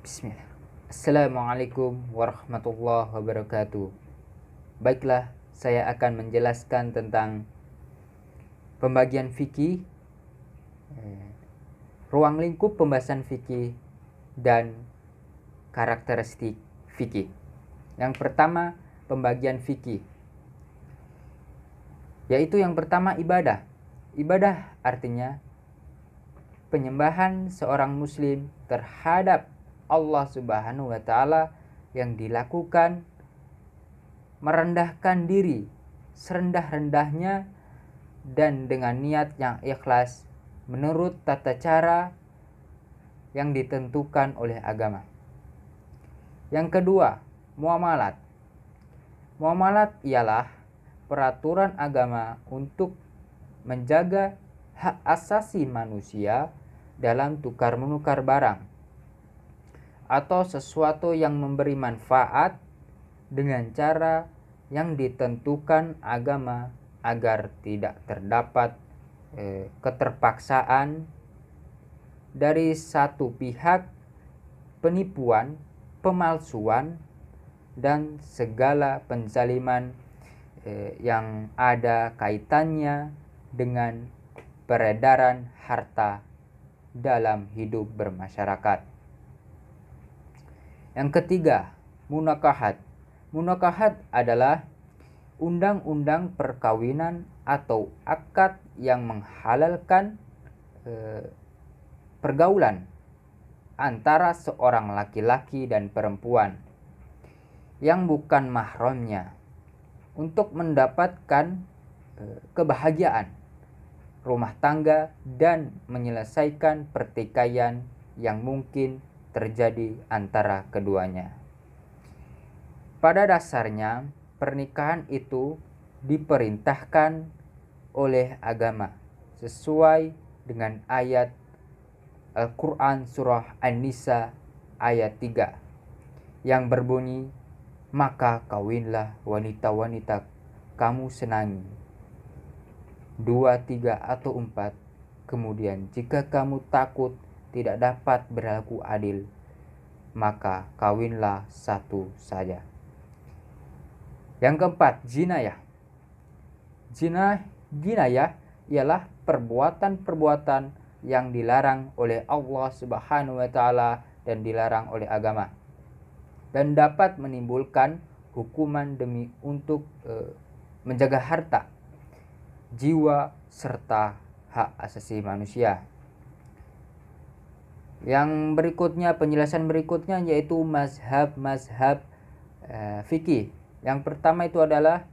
Bismillah. Assalamualaikum warahmatullahi wabarakatuh. Baiklah, saya akan menjelaskan tentang pembagian fikih, ruang lingkup pembahasan fikih, dan karakteristik fikih. Yang pertama, pembagian fikih, yaitu yang pertama ibadah. Ibadah artinya penyembahan seorang muslim terhadap Allah Subhanahu wa taala yang dilakukan merendahkan diri serendah-rendahnya dan dengan niat yang ikhlas menurut tata cara yang ditentukan oleh agama. Yang kedua, muamalat. Muamalat ialah peraturan agama untuk menjaga hak asasi manusia dalam tukar-menukar barang atau sesuatu yang memberi manfaat dengan cara yang ditentukan agama agar tidak terdapat keterpaksaan dari satu pihak, penipuan, pemalsuan, dan segala penzaliman yang ada kaitannya dengan peredaran harta dalam hidup bermasyarakat. Yang ketiga, munakahat. Munakahat adalah undang-undang perkawinan atau akad yang menghalalkan pergaulan antara seorang laki-laki dan perempuan yang bukan mahramnya untuk mendapatkan kebahagiaan rumah tangga dan menyelesaikan pertikaian yang mungkin terjadi antara keduanya. Pada dasarnya, pernikahan itu diperintahkan oleh agama sesuai dengan ayat Al-Quran surah An-Nisa ayat 3 yang berbunyi, maka kawinlah wanita-wanita kamu senangi, 2, 3, atau 4. Kemudian jika kamu takut tidak dapat berlaku adil, maka kawinlah satu saja. Yang keempat, jinayah. Jinayah ialah perbuatan-perbuatan yang dilarang oleh Allah Subhanahu wa taala dan dilarang oleh agama dan dapat menimbulkan hukuman demi untuk menjaga harta, jiwa, serta hak asasi manusia. Yang berikutnya, penjelasan berikutnya yaitu mazhab fikih. Yang pertama itu adalah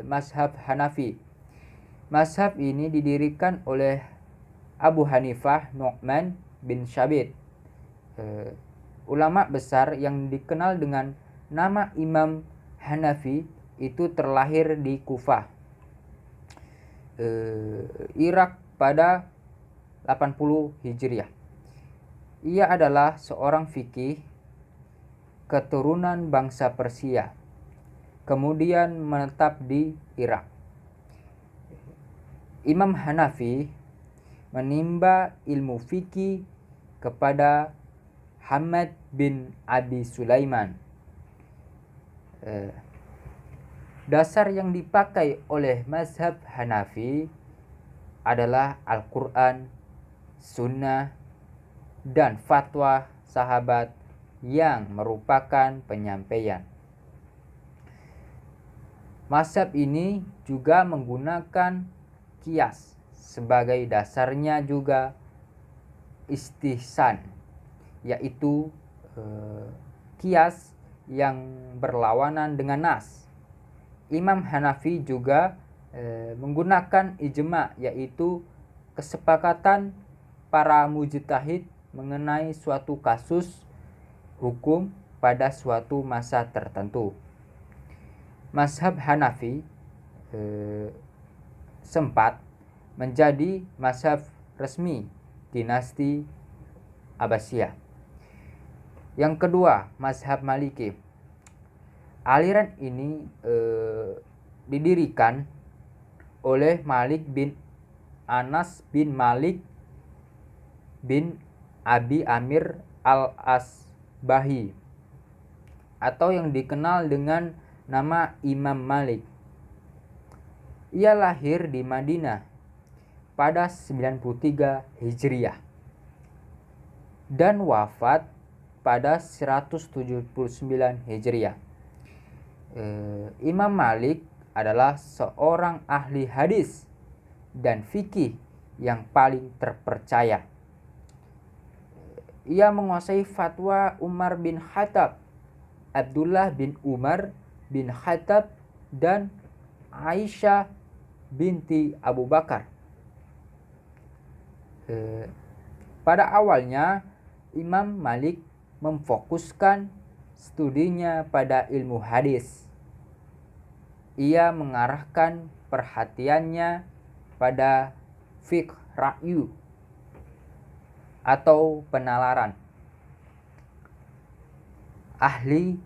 mazhab Hanafi. Mazhab ini didirikan oleh Abu Hanifah Nu'man bin Syabit, ulama besar yang dikenal dengan nama Imam Hanafi. Itu terlahir di Kufah, Irak pada 80 Hijriah. Ia adalah seorang fikih keturunan bangsa Persia, kemudian menetap di Irak. Imam Hanafi menimba ilmu fikih kepada Hamad bin Abi Sulaiman. Dasar yang dipakai oleh mazhab Hanafi adalah Al-Quran, Sunnah, dan fatwa sahabat yang merupakan penyampaian. Mazhab ini juga menggunakan qiyas sebagai dasarnya, juga istihsan, yaitu qiyas yang berlawanan dengan nas. Imam Hanafi juga menggunakan ijma', yaitu kesepakatan para mujtahid mengenai suatu kasus hukum pada suatu masa tertentu. Mazhab Hanafi sempat menjadi mazhab resmi dinasti Abbasiyah. Yang kedua, mazhab Maliki. Aliran ini didirikan oleh Malik bin Anas bin Malik bin Abi Amir al-As Bahi atau yang dikenal dengan nama Imam Malik. Ia lahir di Madinah pada 93 Hijriah dan wafat pada 179 Hijriah. Imam Malik adalah seorang ahli hadis dan fikih yang paling terpercaya. Ia menguasai fatwa Umar bin Khattab, Abdullah bin Umar bin Khattab, dan Aisyah binti Abu Bakar. Pada awalnya, Imam Malik memfokuskan studinya pada ilmu hadis. Ia mengarahkan perhatiannya pada fiqh ra'yu atau penalaran, ahli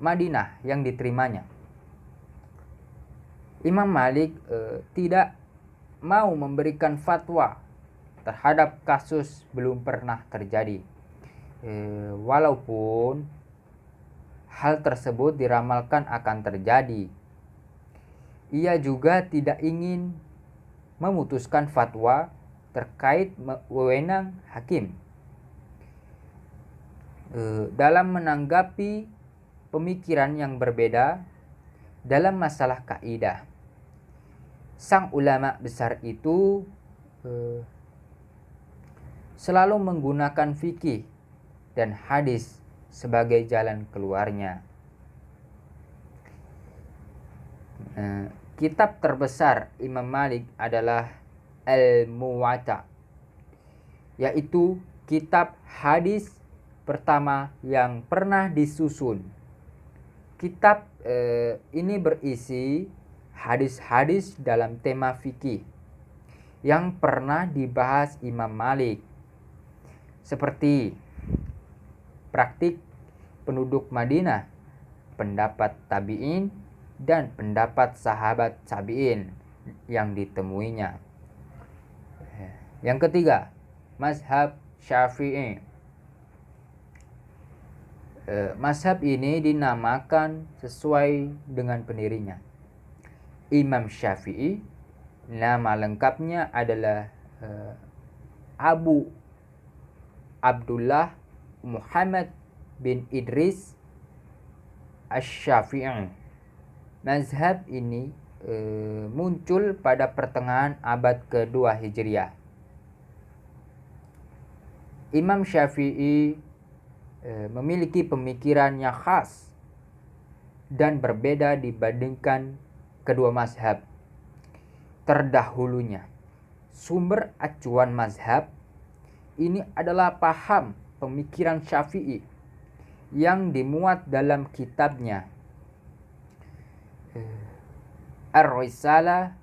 Madinah yang diterimanya. Imam Malik tidak mau memberikan fatwa terhadap kasus belum pernah terjadi, walaupun hal tersebut diramalkan akan terjadi. Ia juga tidak ingin memutuskan fatwa terkait wewenang hakim. Dalam menanggapi pemikiran yang berbeda dalam masalah kaidah, sang ulama besar itu selalu menggunakan fikih dan hadis sebagai jalan keluarnya. Kitab terbesar Imam Malik adalah Al-Muwatta, yaitu kitab hadis pertama yang pernah disusun. Kitab ini berisi hadis-hadis dalam tema fikih yang pernah dibahas Imam Malik, seperti praktik penduduk Madinah, pendapat tabi'in, dan pendapat sahabat tabi'in yang ditemuinya. Yang ketiga, mazhab Syafi'i. Mazhab ini dinamakan sesuai dengan pendirinya, Imam Syafi'i. Nama lengkapnya adalah Abu Abdullah Muhammad bin Idris Asy-Syafi'i. Mazhab ini muncul pada pertengahan abad ke-2 Hijriah. Imam Syafi'i memiliki pemikiran yang khas dan berbeda dibandingkan kedua mazhab terdahulunya. Sumber acuan mazhab ini adalah paham pemikiran Syafi'i yang dimuat dalam kitabnya Ar-Risalah,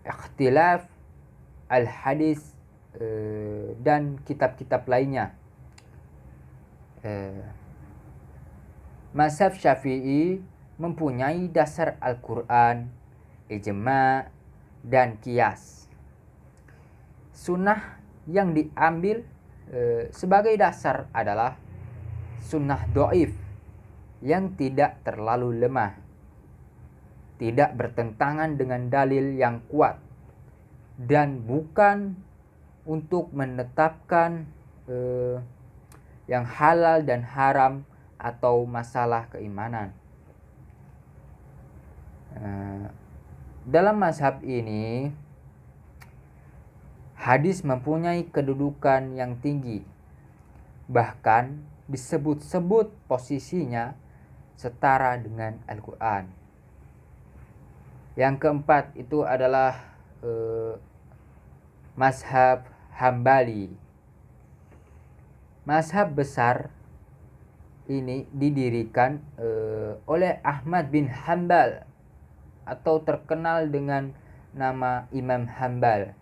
Ikhtilaf Al-Hadis, dan kitab-kitab lainnya. Mazhab Syafi'i mempunyai dasar Al-Quran, ijma', dan qiyas. Sunnah yang diambil sebagai dasar adalah sunnah dhaif yang tidak terlalu lemah, tidak bertentangan dengan dalil yang kuat, dan bukan untuk menetapkan yang halal dan haram atau masalah keimanan. Dalam mazhab ini, hadis mempunyai kedudukan yang tinggi, bahkan disebut-sebut posisinya setara dengan Al-Quran. Yang keempat itu adalah mazhab Hambali. Mazhab besar ini didirikan oleh Ahmad bin Hanbal atau terkenal dengan nama Imam Hanbal.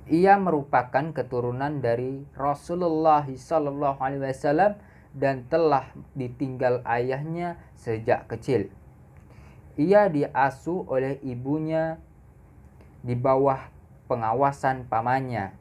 Ia merupakan keturunan dari Rasulullah SAW dan telah ditinggal ayahnya sejak kecil. Ia diasuh oleh ibunya di bawah pengawasan pamannya.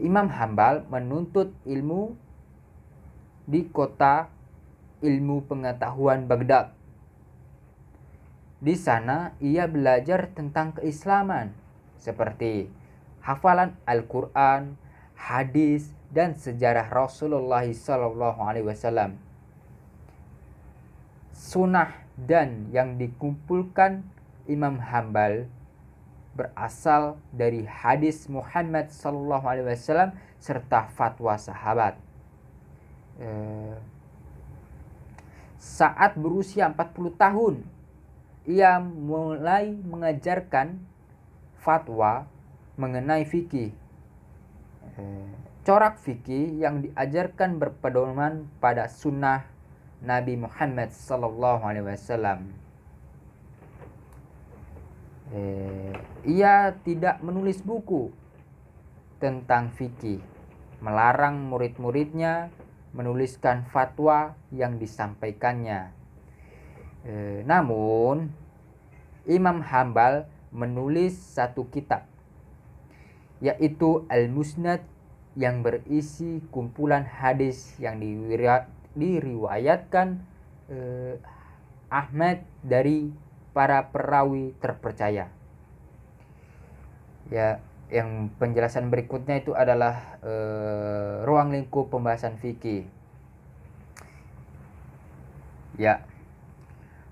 Imam Hambal menuntut ilmu di kota ilmu pengetahuan Baghdad. Di sana ia belajar tentang keislaman seperti hafalan Al-Quran, hadis, dan sejarah Rasulullah SAW. Sunnah dan yang dikumpulkan Imam Hambal berasal dari hadis Muhammad SAW serta fatwa sahabat. Saat berusia 40 tahun, ia mulai mengajarkan fatwa mengenai fikih. Corak fikih yang diajarkan berpedoman pada sunnah Nabi Muhammad SAW. Ia tidak menulis buku tentang fikih, melarang murid-muridnya menuliskan fatwa yang disampaikannya. Namun Imam Hambal menulis satu kitab, yaitu Al-Musnad, yang berisi kumpulan hadis yang diriwayatkan Ahmad dari para perawi terpercaya. Ya, yang penjelasan berikutnya itu adalah ruang lingkup pembahasan fikih. Ya,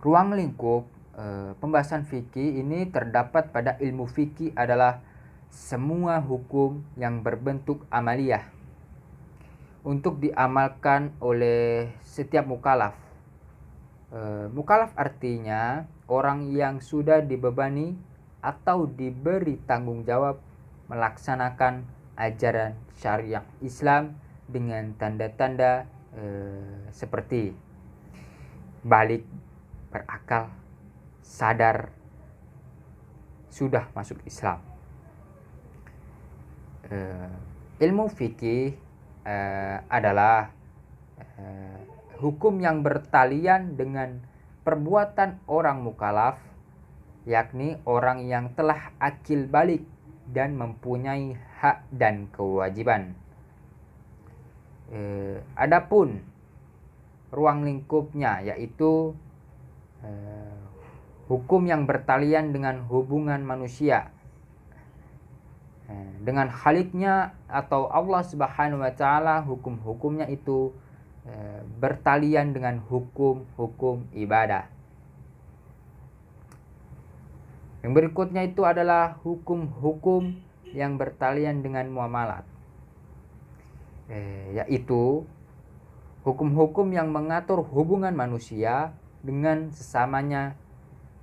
ruang lingkup pembahasan fikih ini terdapat pada ilmu fikih adalah semua hukum yang berbentuk amaliyah untuk diamalkan oleh setiap mukallaf. Mukallaf artinya orang yang sudah dibebani atau diberi tanggung jawab melaksanakan ajaran syariat Islam dengan tanda-tanda seperti balik, berakal, sadar, sudah masuk Islam. Ilmu fikih adalah hukum yang bertalian dengan perbuatan orang mukallaf, yakni orang yang telah akil balik dan mempunyai hak dan kewajiban. Adapun ruang lingkupnya yaitu hukum yang bertalian dengan hubungan manusia dengan Khaliknya atau Allah Subhanahu wa taala. Hukum-hukumnya itu bertalian dengan hukum-hukum ibadah. Yang berikutnya itu adalah hukum-hukum yang bertalian dengan muamalat, yaitu hukum-hukum yang mengatur hubungan manusia dengan sesamanya,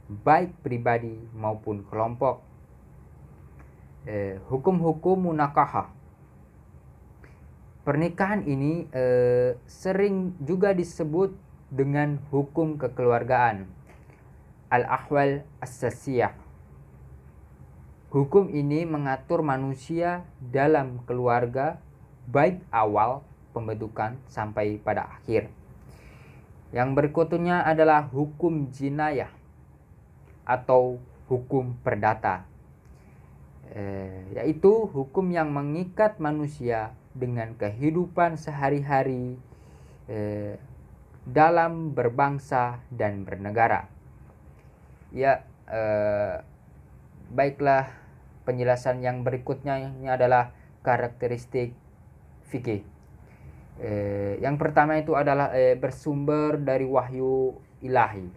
baik pribadi maupun kelompok. Hukum-hukum munakahah. Pernikahan ini sering juga disebut dengan hukum kekeluargaan, al-ahwal as-sasiyah. Hukum ini mengatur manusia dalam keluarga, baik awal pembentukan sampai pada akhir. Yang berikutnya adalah hukum jinayah atau hukum perdata, yaitu hukum yang mengikat manusia dengan kehidupan sehari-hari dalam berbangsa dan bernegara. Ya, baiklah, penjelasan yang berikutnya ini adalah karakteristik fikih. Yang pertama itu adalah bersumber dari wahyu ilahi.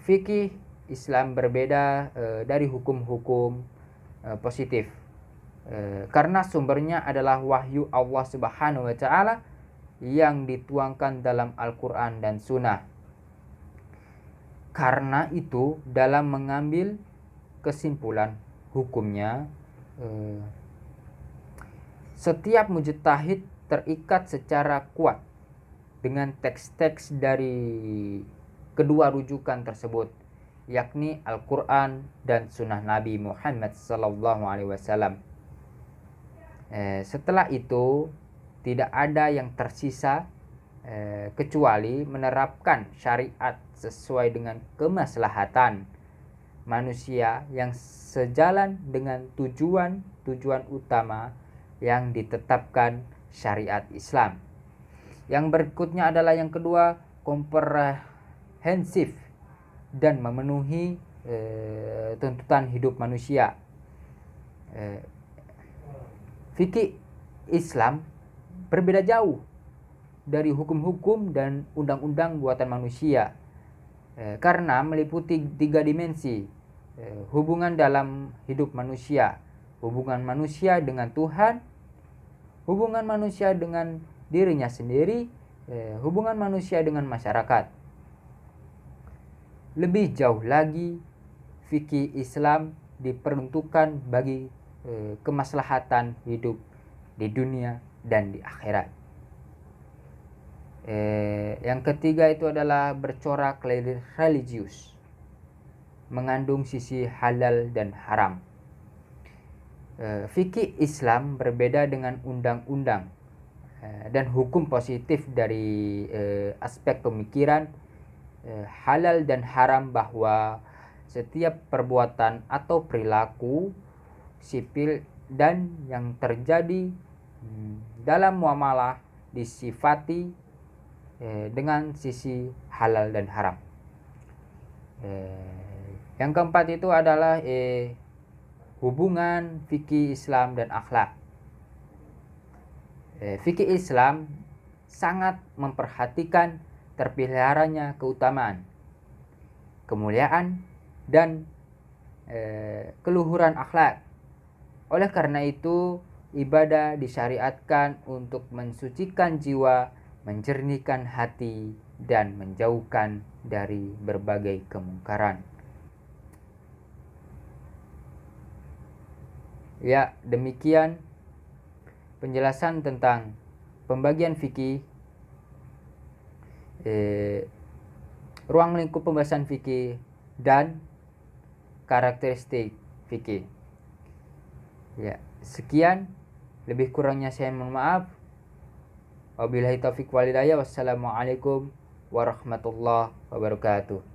Fikih Islam berbeda dari hukum-hukum positif karena sumbernya adalah wahyu Allah Subhanahu wa taala yang dituangkan dalam Al-Quran dan Sunnah. Karena itu dalam mengambil kesimpulan hukumnya, setiap mujtahid terikat secara kuat dengan teks-teks dari kedua rujukan tersebut, yakni Al-Quran dan Sunnah Nabi Muhammad SAW. Setelah itu tidak ada yang tersisa kecuali menerapkan syariat sesuai dengan kemaslahatan manusia yang sejalan dengan tujuan utama yang ditetapkan syariat Islam. Yang berikutnya adalah yang kedua, komprehensif dan memenuhi tuntutan hidup manusia. Fikih Islam berbeda jauh dari hukum-hukum dan undang-undang buatan manusia karena meliputi 3 dimensi: hubungan dalam hidup manusia, hubungan manusia dengan Tuhan, hubungan manusia dengan dirinya sendiri, hubungan manusia dengan masyarakat. Lebih jauh lagi, fikih Islam diperuntukkan bagi kemaslahatan hidup di dunia dan di akhirat. Yang ketiga itu adalah bercorak religius, mengandung sisi halal dan haram. Fikih Islam berbeda dengan undang-undang dan hukum positif dari aspek pemikiran halal dan haram, bahwa setiap perbuatan atau perilaku sipil dan yang terjadi dalam muamalah disifati dengan sisi halal dan haram. Yang keempat itu adalah hubungan fikih Islam dan akhlak. Fikih Islam sangat memperhatikan terpeliharanya keutamaan, kemuliaan, dan keluhuran akhlak. Oleh karena itu, ibadah disyariatkan untuk mensucikan jiwa, menjernihkan hati, dan menjauhkan dari berbagai kemungkaran. Ya, demikian penjelasan tentang pembagian fikih, ruang lingkup pembahasan fikih, dan karakteristik fikih. Ya, sekian, lebih kurangnya saya mohon maaf. Wabillahi taufiq wal hidayah. Wassalamualaikum warahmatullahi wabarakatuh.